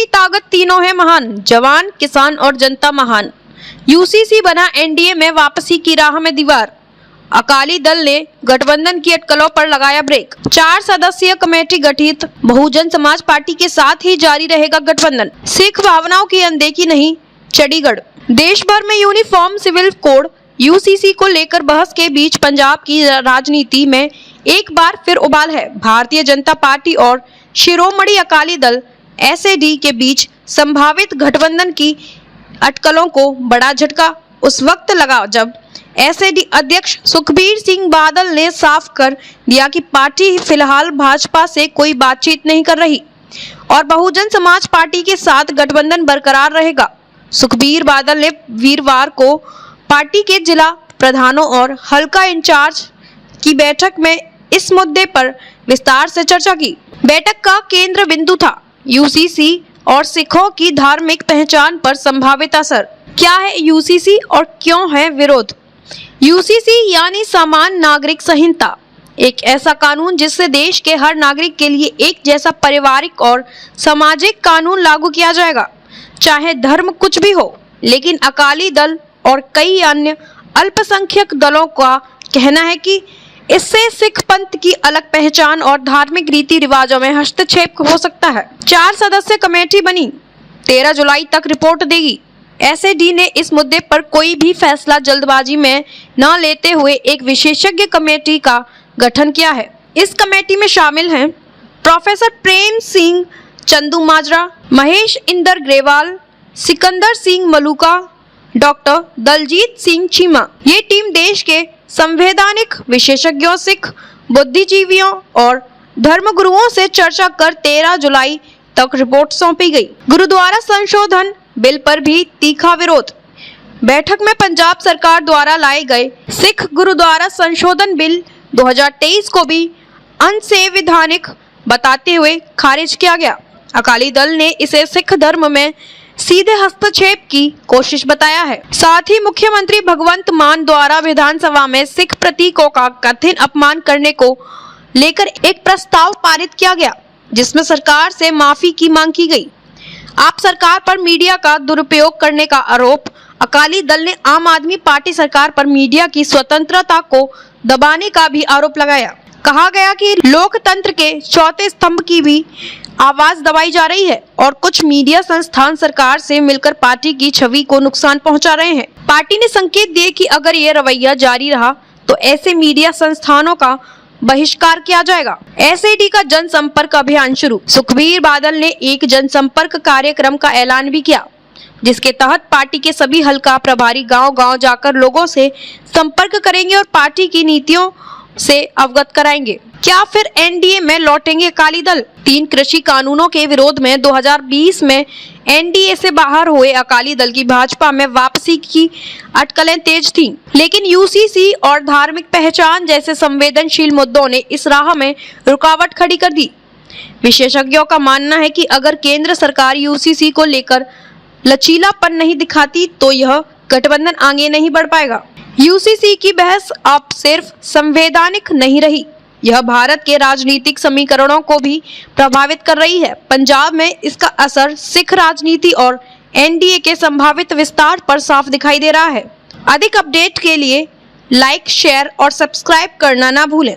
ताकत तीनों है महान, जवान, किसान और जनता महान। यूसीसी बना एनडीए में वापसी की राह में दीवार। अकाली दल ने गठबंधन की अटकलों पर लगाया ब्रेक। 4 सदस्यीय कमेटी गठित। बहुजन समाज पार्टी के साथ ही जारी रहेगा गठबंधन। सिख भावनाओं की अनदेखी नहीं, चंडीगढ़। देश भर में यूनिफॉर्म सिविल कोड यूसीसी को लेकर बहस के बीच पंजाब की राजनीति में एक बार फिर उबाल है। भारतीय जनता पार्टी और शिरोमणि अकाली दल एसएडी के बीच संभावित गठबंधन की अटकलों को बड़ा झटका उस वक्त लगा जब एसएडी अध्यक्ष सुखबीर सिंह बादल ने साफ कर दिया कि पार्टी फिलहाल भाजपा से कोई बातचीत नहीं कर रही और बहुजन समाज पार्टी के साथ गठबंधन बरकरार रहेगा। सुखबीर बादल ने वीरवार को पार्टी के जिला प्रधानों और हल्का इंचार्ज की बैठक में इस मुद्दे पर विस्तार से चर्चा की। बैठक का केंद्र बिंदु था यूसीसी और सिखों की धार्मिक पहचान पर संभावित असर। क्या है यूसीसी और क्यों है विरोध? यूसीसी यानी समान नागरिक संहिता, एक ऐसा कानून जिससे देश के हर नागरिक के लिए एक जैसा पारिवारिक और सामाजिक कानून लागू किया जाएगा, चाहे धर्म कुछ भी हो। लेकिन अकाली दल और कई अन्य अल्पसंख्यक दलों का कहना है कि इससे सिख पंथ की अलग पहचान और धार्मिक रीति रिवाजों में हस्तक्षेप हो सकता है। 4 सदस्य कमेटी बनी, 13 जुलाई तक रिपोर्ट देगी। एसएडी ने इस मुद्दे पर कोई भी फैसला जल्दबाजी में न लेते हुए एक विशेषज्ञ कमेटी का गठन किया है। इस कमेटी में शामिल हैं प्रोफेसर प्रेम सिंह चंदूमाजरा, महेश इंदर ग्रेवाल, सिकंदर सिंह मलूका, डॉक्टर दलजीत सिंह चीमा। ये टीम देश के संवैधानिक विशेषज्ञों, सिख बुद्धिजीवियों और धर्मगुरुओं से चर्चा कर 13 जुलाई तक रिपोर्ट सौंपी गई। गुरुद्वारा संशोधन बिल पर भी तीखा विरोध। बैठक में पंजाब सरकार द्वारा लाए गए सिख गुरुद्वारा संशोधन बिल 2023 को भी अनसंवैधानिक बताते हुए खारिज किया गया। अकाली दल ने इसे सिख धर्म में सीधे हस्तक्षेप की कोशिश बताया है। साथ ही मुख्यमंत्री भगवंत मान द्वारा विधानसभा में सिख प्रतीकों का कथित अपमान करने को लेकर एक प्रस्ताव पारित किया गया, जिसमें सरकार से माफी की मांग की गई। आप सरकार पर मीडिया का दुरुपयोग करने का आरोप। अकाली दल ने आम आदमी पार्टी सरकार पर मीडिया की स्वतंत्रता को दबाने का भी आरोप लगाया। कहा गया कि लोकतंत्र के चौथे स्तंभ की भी आवाज दबाई जा रही है और कुछ मीडिया संस्थान सरकार से मिलकर पार्टी की छवि को नुकसान पहुंचा रहे हैं। पार्टी ने संकेत दिए कि अगर ये रवैया जारी रहा तो ऐसे मीडिया संस्थानों का बहिष्कार किया जाएगा। एसएडी का जनसंपर्क अभियान शुरू। सुखबीर बादल ने एक जनसंपर्क कार्यक्रम का ऐलान भी किया, जिसके तहत पार्टी के सभी हल्का प्रभारी गांव-गांव जाकर लोगों से संपर्क करेंगे और पार्टी की नीतियों से अवगत कराएंगे। क्या फिर एनडीए में लौटेंगे अकाली दल? 3 कृषि कानूनों के विरोध में 2020 में एनडीए से बाहर हुए अकाली दल की भाजपा में वापसी की अटकलें तेज थीं, लेकिन यूसीसी और धार्मिक पहचान जैसे संवेदनशील मुद्दों ने इस राह में रुकावट खड़ी कर दी। विशेषज्ञों का मानना है कि अगर केंद्र सरकार यूसीसी को लेकर लचीलापन नहीं दिखाती तो यह गठबंधन आगे नहीं बढ़ पाएगा। यूसीसी की बहस अब सिर्फ संवैधानिक नहीं रही, यह भारत के राजनीतिक समीकरणों को भी प्रभावित कर रही है। पंजाब में इसका असर सिख राजनीति और एनडीए के संभावित विस्तार पर साफ दिखाई दे रहा है। अधिक अपडेट के लिए लाइक, शेयर और सब्सक्राइब करना ना भूलें।